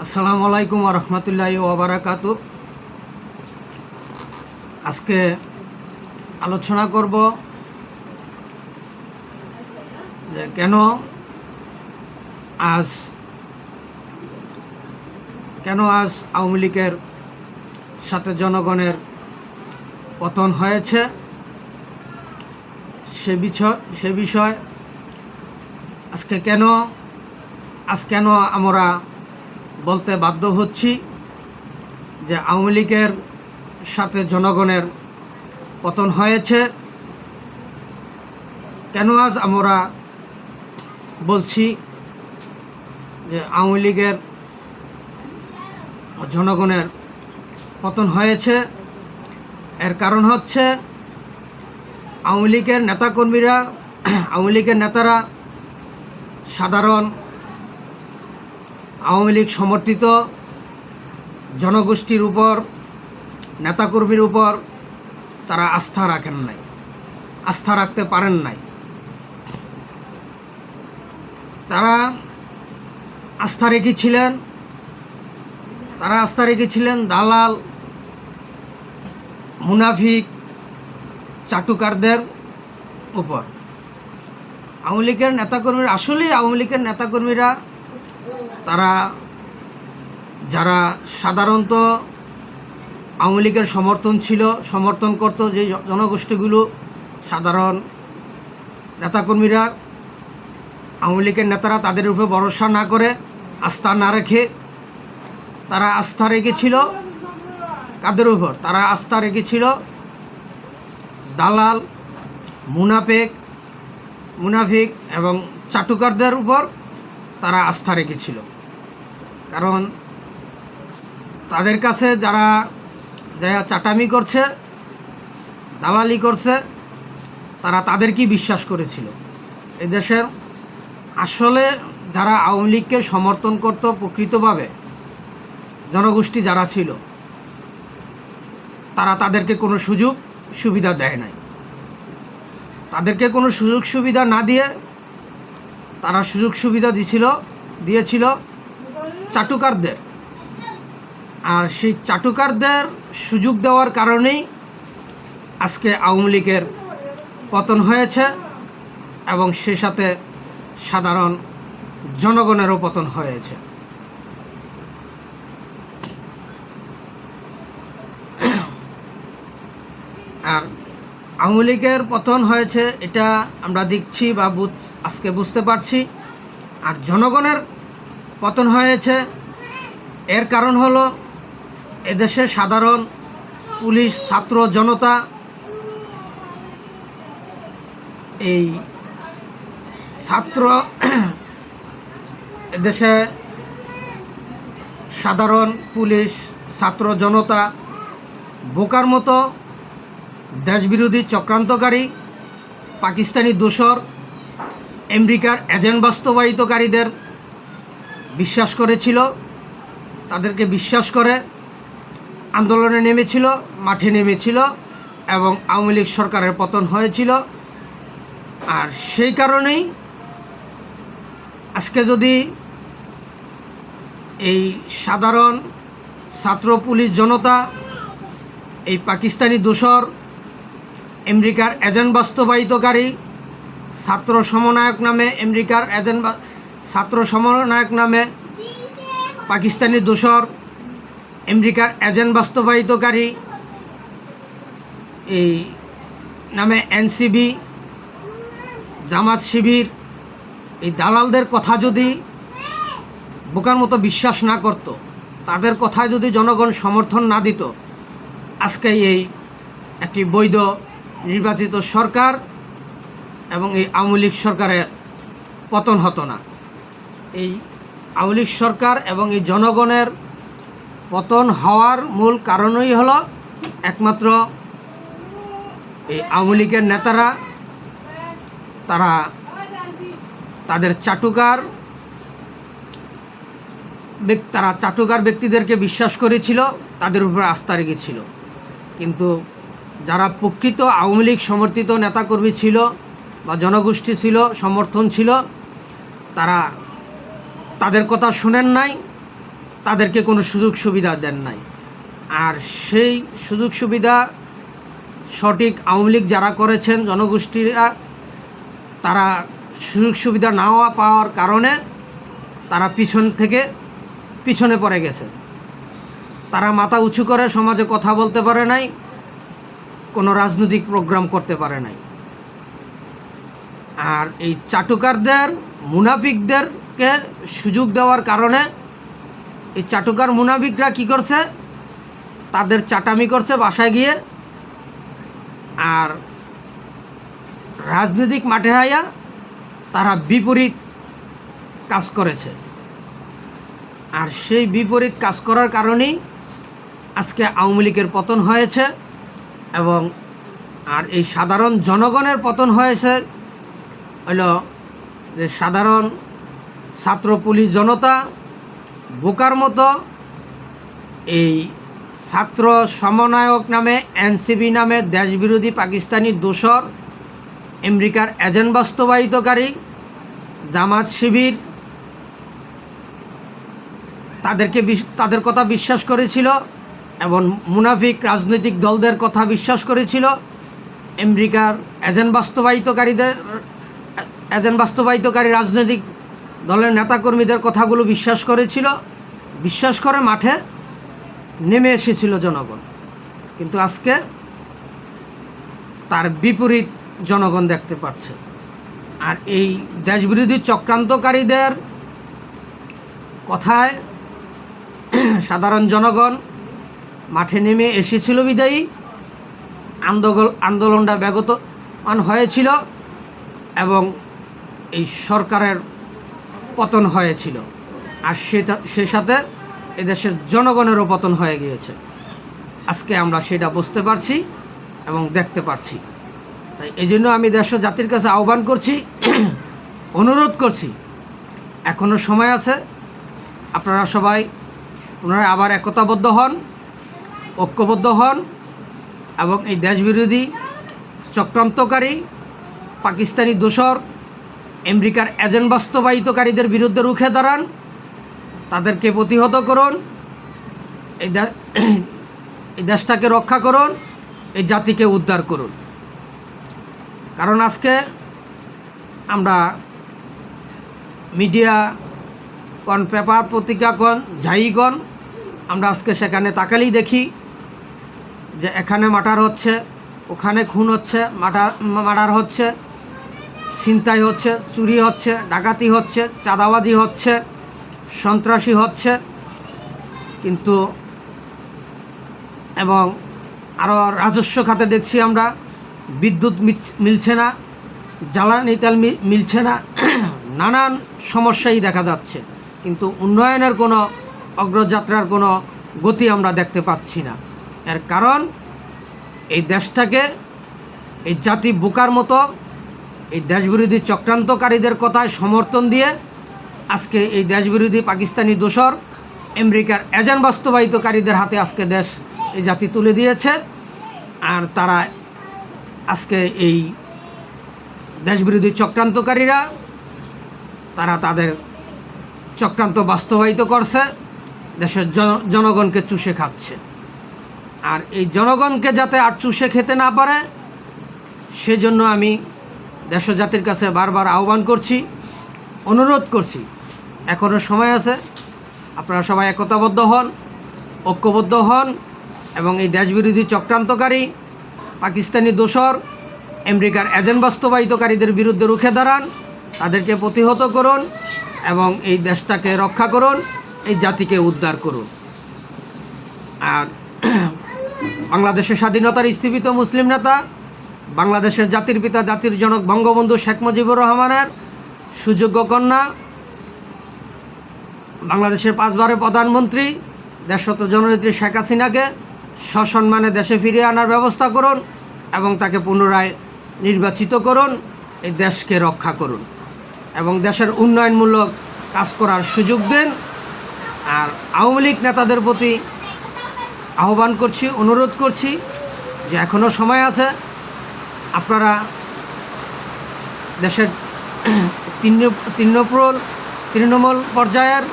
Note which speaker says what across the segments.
Speaker 1: আসসালামু আলাইকুম ওয়া রাহমাতুল্লাহি ওয়া বারাকাতু। আজকে আলোচনা করব যে কেন আজ আওয়ামী লীগের সাথে জনগণের পতন হয়েছে সে বিষয় আজকে কেন আমরা বলতে বাধ্য হচ্ছি যে আওয়ামী লীগের সাথে জনগণের পতন হয়েছে। কেন আজ আমরা বলছি যে আওয়ামী লীগের জনগণের পতন হয়েছে, এর কারণ হচ্ছে আওয়ামী লীগের নেতারা সাধারণ আওয়ামী লীগ সমর্থিত জনগোষ্ঠীর উপর, নেতাকর্মীর উপর তারা আস্থা রাখতে পারেন নাই। তারা আস্থা রেখেছিলেন দালাল, মুনাফিক, চাটুকারদের উপর। আওয়ামী লীগের নেতাকর্মীরা তারা যারা সাধারণত আওয়ামী লীগের সমর্থন করত, যে জনগোষ্ঠীগুলো সাধারণ নেতাকর্মীরা, আওয়ামী লীগের নেতারা তাদের উপরে ভরসা না করে, আস্থা না রেখে তারা আস্থা রেখেছিল কাদের উপর? তারা আস্থা রেখেছিল দালাল, মুনাফিক এবং চাটুকারদের উপর তারা আস্থা রেখেছিল। কারণ তাদের কাছে যারা চাটামি করছে, দালালি করছে, তারা তাদেরকেই বিশ্বাস করেছিল। এদেশের আসলে যারা আওয়ামী লীগকে সমর্থন করত প্রকৃতভাবে, জনগোষ্ঠী যারা ছিল, তারা তাদেরকে কোনো সুযোগ সুবিধা দেয় নাই। তাদেরকে কোনো সুযোগ সুবিধা না দিয়ে তারা সুযোগ সুবিধা দিয়েছিল চাটুকারদের। আর সেই চাটুকারদের সুযোগ দেওয়ার কারণেই আজকে আওয়ামী লীগের পতন হয়েছে এবং সেই সাথে সাধারণ জনগণেরও পতন হয়েছে। আর আওয়ামী লীগের পতন হয়েছে এটা আমরা দেখছি বা আজকে বুঝতে পারছি। আর জনগণের পতন হয়েছে এর কারণ হলো এদেশে সাধারণ পুলিশ, ছাত্র জনতা, এদেশে সাধারণ পুলিশ, ছাত্র জনতা বোকার মতো দেশবিরোধী চক্রান্তকারী, পাকিস্তানি দোসর, আমেরিকার এজেন্ট বাস্তবায়িতকারীদের বিশ্বাস করেছিল। তাদেরকে বিশ্বাস করে আন্দোলনে মাঠে নেমেছিল এবং আওয়ামী লীগ সরকারের পতন হয়েছিল। আর সেই কারণেই আজকে যদি এই সাধারণ ছাত্র, পুলিশ, জনতা এই পাকিস্তানি দোসর, আমেরিকার এজেন্ট বাস্তবায়িতকারী, ছাত্র সমন্বয়ক নামে পাকিস্তানি দোসর, আমেরিকার এজেন্ট বাস্তবায়িতকারী এই নামে এনসিবি, জামাত শিবির, এই দালালদের কথা যদি বোকার মতো বিশ্বাস না করত, তাদের কথায় যদি জনগণ সমর্থন না দিত, আজকে এই একটি বৈধ নির্বাচিত সরকার এবং এই আওয়ামী লীগ সরকারের পতন হতো না। এই আওয়ামী লীগ সরকার এবং এই জনগণের পতন হওয়ার মূল কারণই হলো একমাত্র এই আওয়ামী লীগের নেতারা তারা তাদের চাটুকার ব্যক্তিদেরকে বিশ্বাস করেছিল, তাদের উপরে আস্থা রেখেছিল। কিন্তু যারা প্রকৃত আওয়ামী লীগ সমর্থিত নেতাকর্মী ছিল বা জনগোষ্ঠী ছিল, সমর্থন ছিল, তারা তাদের কথা শুনেন নাই, তাদেরকে কোনো সুযোগ সুবিধা দেন নাই। আর সেই সুযোগ সুবিধা সঠিক আওয়ামী লীগ যারা করেছেন, জনগোষ্ঠীরা, তারা সুযোগ সুবিধা না পাওয়ার কারণে তারা পিছনে পড়ে গেছে। তারা মাথা উঁচু করে সমাজে কথা বলতে পারে নাই, কোনো রাজনৈতিক প্রোগ্রাম করতে পারে নাই। আর এই চাটুকারদের, মুনাফিকদেরকে সুযোগ দেওয়ার কারণে এই চাটুকার মুনাফিকরা কি করছে, তাদের চাটামি করছে বাসায় গিয়ে, আর রাজনৈতিক মাঠে আইয়া তারা বিপরীত কাজ করেছে। আর সেই বিপরীত কাজ করার কারণেই আজকে আওয়ামী লীগের পতন হয়েছে। এবং আর এই সাধারণ জনগণের পতন হয়েছে হলো যে সাধারণ ছাত্র, পুলিশ, জনতা বোকার মতো এই ছাত্র সমন্বয়ক নামে, এনসিবি নামে দেশবিরোধী পাকিস্তানি দোসর, আমেরিকার এজেন্ট বাস্তবায়িতকারী, জামাত শিবির তাদের কথা বিশ্বাস করেছিল এবং মুনাফিক রাজনৈতিক দলদের কথা বিশ্বাস করেছিল। আমেরিকার এজেন্ট বাস্তবায়িতকারী রাজনৈতিক দলের নেতাকর্মীদের কথাগুলো বিশ্বাস করেছিল, বিশ্বাস করে মাঠে নেমে এসেছিল জনগণ। কিন্তু আজকে তার বিপরীত জনগণ দেখতে পাচ্ছে। আর এই দেশবিরোধী চক্রান্তকারীদের কথায় সাধারণ জনগণ মাঠে নেমে এসেছিল বিদায়ী আন্দোলনটা বেগতমান হয়েছিল এবং এই সরকারের পতন হয়েছিল। আর সে সাথে এদেশের জনগণেরও পতন হয়ে গিয়েছে। আজকে আমরা সেটা বুঝতে পারছি এবং দেখতে পারছি। তাই এই জন্য আমি দেশ ও জাতির কাছে আহ্বান করছি, অনুরোধ করছি, এখনও সময় আছে। আপনারা সবাই পুনরায় আবার একতাবদ্ধ হন, ঐক্যবদ্ধ হন এবং এই দেশবিরোধী চক্রান্তকারী পাকিস্তানি দোসর, আমেরিকার এজেন্ট বাস্তবায়িতকারীদের বিরুদ্ধে রুখে দাঁড়ান, তাদেরকে প্রতিহত করুন, এই দেশটাকে রক্ষা করুন, এই জাতিকে উদ্ধার করুন। কারণ আজকে আমরা মিডিয়া কন, পেপার, পত্রিকা কন, যাই কন, আমরা আজকে সেখানে তাকালেই দেখি যে এখানে মার্ডার হচ্ছে, ওখানে খুন হচ্ছে, মার্ডার হচ্ছে, ছিনতাই হচ্ছে, চুরি হচ্ছে, ডাকাতি হচ্ছে, চাঁদাবাজি হচ্ছে, সন্ত্রাসী হচ্ছে। কিন্তু এবং আরও রাজস্ব খাতে দেখছি আমরা বিদ্যুৎ মিলছে না, জ্বালানি তেল মিলছে না, নানান সমস্যাই দেখা যাচ্ছে। কিন্তু উন্নয়নের কোনো অগ্রযাত্রার কোনো গতি আমরা দেখতে পাচ্ছি না। এর কারণ এই দেশটাকে এই জাতি বোকার মতো এই দেশবিরোধী চক্রান্তকারীদের কথায় সমর্থন দিয়ে আজকে এই দেশবিরোধী পাকিস্তানি দোসর, আমেরিকার এজেন্ট বাস্তবায়িতকারীদের হাতে আজকে এই জাতি তুলে দিয়েছে। আর তারা আজকে এই দেশবিরোধী চক্রান্তকারীরা তারা তাদের চক্রান্ত বাস্তবায়িত করছে, দেশের জনগণকে চুষে খাচ্ছে। আর এই জনগণকে যাতে আর চুষে খেতে না পারে সেজন্য আমি দেশ ও জাতির কাছে বারবার আহ্বান করছি, অনুরোধ করছি, এখনও সময় আছে। আপনারা সবাই একতাবদ্ধ হন, ঐক্যবদ্ধ হন এবং এই দেশবিরোধী চক্রান্তকারী পাকিস্তানি দোসর, আমেরিকার এজেন্ট বাস্তবায়িতকারীদের বিরুদ্ধে রুখে দাঁড়ান, তাদেরকে প্রতিহত করুন এবং এই দেশটাকে রক্ষা করুন, এই জাতিকে উদ্ধার করুন। আর বাংলাদেশের স্বাধীনতার স্থীপিত মুসলিম নেতা, বাংলাদেশের জাতির পিতা, জাতির জনক বঙ্গবন্ধু শেখ মুজিবুর রহমানের সুযোগ্য কন্যা, বাংলাদেশের 5 বারের প্রধানমন্ত্রী দেশরত জননেত্রী শেখ হাসিনাকে সসম্মানে দেশে ফিরিয়ে আনার ব্যবস্থা করুন এবং তাকে পুনরায় নির্বাচিত করুন, এই দেশকে রক্ষা করুন এবং দেশের উন্নয়নমূলক কাজ করার সুযোগ দেন। আর আওয়ামী লীগ নেতাদের প্রতি আহ্বান করছি, অনুরোধ করছি যে এখনও সময় আছে। আপনারা দেশের তৃণমূল তৃণমূল পর্যায়ের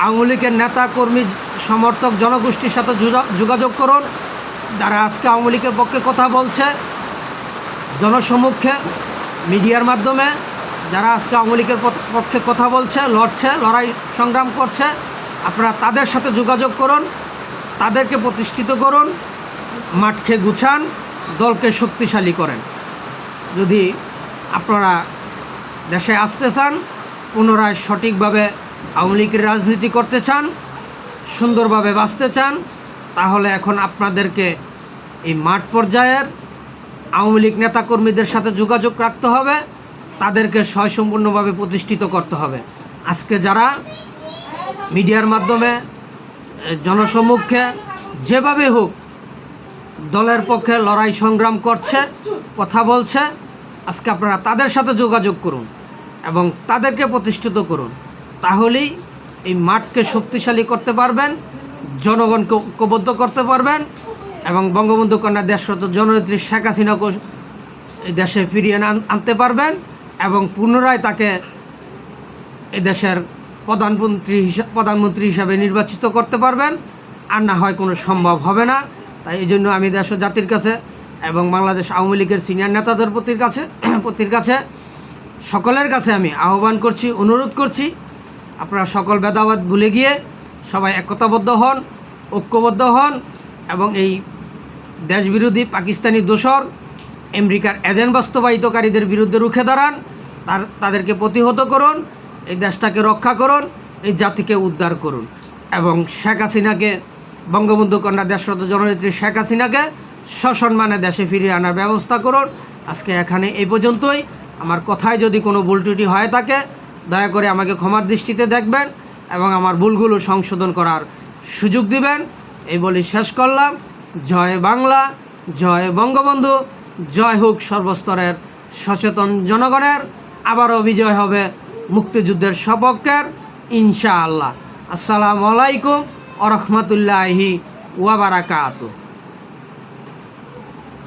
Speaker 1: আওয়ামী লীগের নেতা কর্মী সমর্থক জনগোষ্ঠীর সাথে যোগাযোগ করুন। যারা আজকে আওয়ামী লীগের পক্ষে কথা বলছে জনসম্মুখে মিডিয়ার মাধ্যমে, যারা আজকে আওয়ামী লীগের পক্ষে কথা বলছে, লড়ছে, লড়াই সংগ্রাম করছে, আপনারা তাদের সাথে যোগাযোগ করুন, তাদেরকে প্রতিষ্ঠিত করুন, মাঠকে গুছান, দলকে শক্তিশালী করেন। যদি আপনারা দেশে আসতে চান, পুনরায় সঠিকভাবে আওয়ামী লীগের রাজনীতি করতে চান, সুন্দরভাবে বাঁচতে চান, তাহলে এখন আপনাদেরকে এই মাঠ পর্যায়ের আওয়ামী লীগ নেতাকর্মীদের সাথে যোগাযোগ রাখতে হবে, তাদেরকে স্বয়ংসম্পূর্ণভাবে প্রতিষ্ঠিত করতে হবে। আজকে যারা মিডিয়ার মাধ্যমে জনসম্মুখে যেভাবে হোক দলের পক্ষে লড়াই সংগ্রাম করছে, কথা বলছে, আজকে আপনারা তাদের সাথে যোগাযোগ করুন এবং তাদেরকে প্রতিষ্ঠিত করুন। তাহলেই এই মাঠকে শক্তিশালী করতে পারবেন, জনগণকে ঐক্যবদ্ধ করতে পারবেন এবং বঙ্গবন্ধু কন্যা দেশরত জননেত্রী শেখ হাসিনাকে এই দেশে ফিরিয়ে আনতে পারবেন এবং পুনরায় তাকে এই দেশের প্রধানমন্ত্রী হিসাবে নির্বাচিত করতে পারবেন। আর না হয় কোনো সম্ভব হবে না। তাই এই জন্য আমি দেশ ও জাতির কাছে এবং বাংলাদেশ আওয়ামী লীগের সিনিয়র নেতাদের প্রতির কাছে সকলের কাছে আমি আহ্বান করছি, অনুরোধ করছি, আপনারা সকল ভেদাভেদ ভুলে গিয়ে সবাই একতাবদ্ধ হন, ঐক্যবদ্ধ হন এবং এই দেশবিরোধী পাকিস্তানি দোসর আমেরিকার এজেন্ট বাস্তবায়িতকারীদের বিরুদ্ধে রুখে দাঁড়ান, তাদেরকে প্রতিহত করুন, এই দেশটাকে রক্ষা করুন, এই জাতিকে উদ্ধার করুন এবং শেখ হাসিনাকে, বঙ্গবন্ধু কন্যা দেশরত জননেত্রী শেখ হাসিনাকে সসম্মানে দেশে ফিরিয়ে আনার ব্যবস্থা করুন। আজকে এখানে এই পর্যন্তই। আমার কথায় যদি কোনো ভুল ত্রুটি হয়ে থাকে দয়া করে আমাকে ক্ষমার দৃষ্টিতে দেখবেন এবং আমার ভুলগুলো সংশোধন করার সুযোগ দিবেন। এই বলি শেষ করলাম। জয় বাংলা, জয় বঙ্গবন্ধু, জয় হোক সর্বস্তরের সচেতন জনগণের। আবারও বিজয় হবে মুক্তিযুদ্ধের সপক্ষের, ইনশাআল্লাহ। আসসালামু আলাইকুম ওয়া রাহমাতুল্লাহি ওয়া বারাকাতুহু।